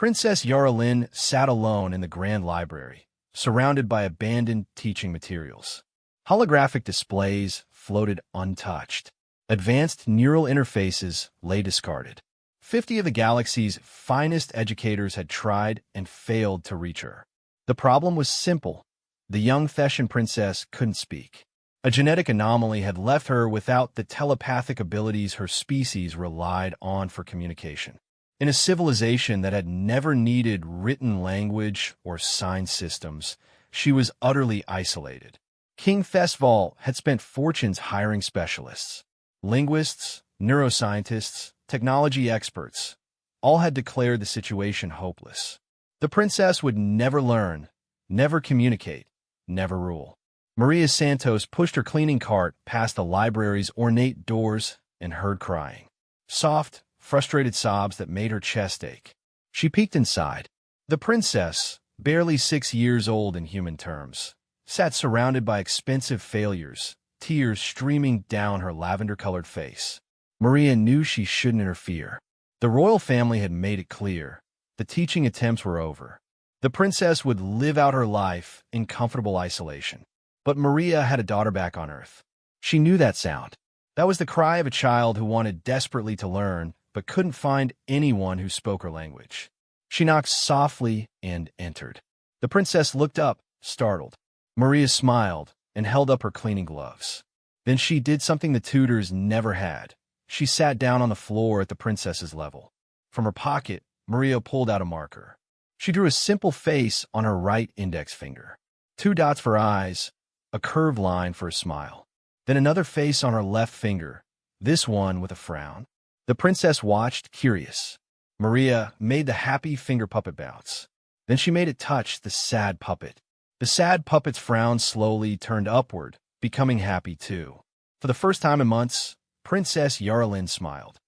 Princess Yaralyn sat alone in the grand library, surrounded by abandoned teaching materials. Holographic displays floated untouched. Advanced neural interfaces lay discarded. 50 of the galaxy's finest educators had tried and failed to reach her. The problem was simple. The young Theshan princess couldn't speak. A genetic anomaly had left her without the telepathic abilities her species relied on for communication. In a civilization that had never needed written language or sign systems, she was utterly isolated. King Thesval had spent fortunes hiring specialists. Linguists, neuroscientists, technology experts, all had declared the situation hopeless. The princess would never learn, never communicate, never rule. Maria Santos pushed her cleaning cart past the library's ornate doors and heard crying. Soft, frustrated sobs that made her chest ache. She peeked inside. The princess, barely 6 years old in human terms, sat surrounded by expensive failures, tears streaming down her lavender-colored face. Maria knew she shouldn't interfere. The royal family had made it clear. The teaching attempts were over. The princess would live out her life in comfortable isolation. But Maria had a daughter back on Earth. She knew that sound. That was the cry of a child who wanted desperately to learn, but couldn't find anyone who spoke her language. She knocked softly and entered. The princess looked up, startled. Maria smiled and held up her cleaning gloves. Then she did something the tutors never had. She sat down on the floor at the princess's level. From her pocket, Maria pulled out a marker. She drew a simple face on her right index finger. 2 dots for eyes, a curved line for a smile. Then another face on her left finger, this one with a frown. The princess watched, curious. Maria made the happy finger puppet bounce. Then she made it touch the sad puppet. The sad puppet's frown slowly turned upward, becoming happy too. For the first time in months, Princess Yaralyn smiled.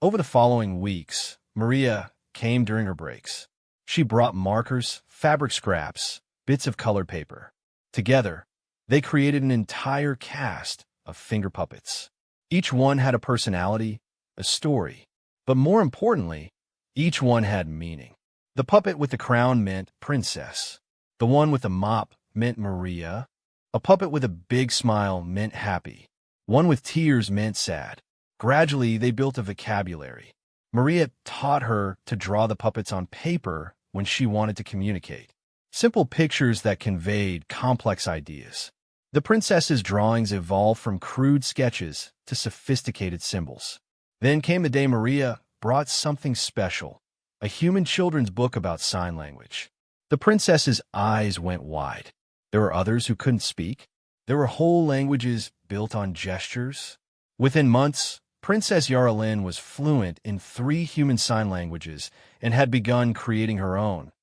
Over the following weeks, Maria came during her breaks. She brought markers, fabric scraps, bits of colored paper. Together, they created an entire cast of finger puppets. Each one had a personality, a story, but more importantly, each one had meaning. The puppet with the crown meant princess. The one with the mop meant Maria. A puppet with a big smile meant happy. One with tears meant sad. Gradually, they built a vocabulary. Maria taught her to draw the puppets on paper when she wanted to communicate. Simple pictures that conveyed complex ideas. The princess's drawings evolved from crude sketches to sophisticated symbols. Then came the day Maria brought something special, a human children's book about sign language. The princess's eyes went wide. There were others who couldn't speak. There were whole languages built on gestures. Within months, Princess Yaralyn was fluent in 3 human sign languages and had begun creating her own,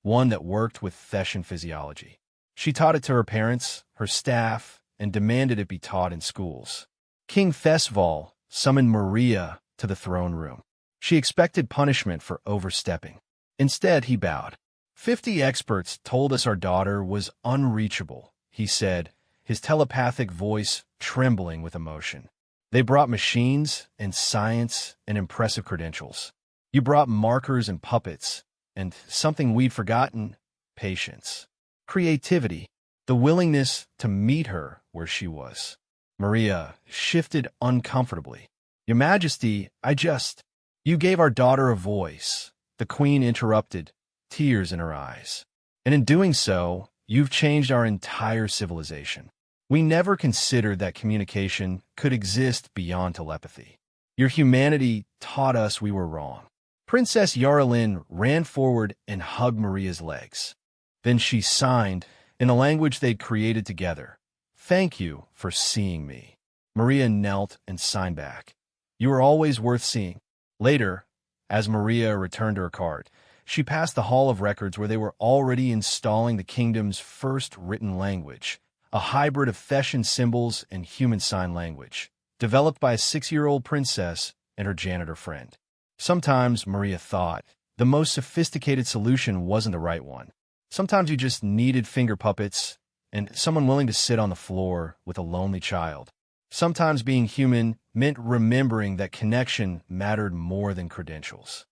one that worked with Theshan physiology. She taught it to her parents, her staff, and demanded it be taught in schools. King Thesval summoned Maria to the throne room. She expected punishment for overstepping. Instead, he bowed. 50 experts told us our daughter was unreachable, he said, his telepathic voice trembling with emotion. They brought machines and science and impressive credentials. You brought markers and puppets, and something we'd forgotten, patience. Creativity, the willingness to meet her where she was. Maria shifted uncomfortably. Your Majesty, You gave our daughter a voice, the queen interrupted, tears in her eyes. And in doing so, you've changed our entire civilization. We never considered that communication could exist beyond telepathy. Your humanity taught us we were wrong. Princess Yaralyn ran forward and hugged Maria's legs. Then she signed, in a language they'd created together. Thank you for seeing me. Maria knelt and signed back. You were always worth seeing. Later, as Maria returned to her cart, she passed the Hall of Records where they were already installing the kingdom's first written language, a hybrid of Theshan symbols and human sign language, developed by a 6-year-old princess and her janitor friend. Sometimes, Maria thought, the most sophisticated solution wasn't the right one. Sometimes you just needed finger puppets and someone willing to sit on the floor with a lonely child. Sometimes being human meant remembering that connection mattered more than credentials.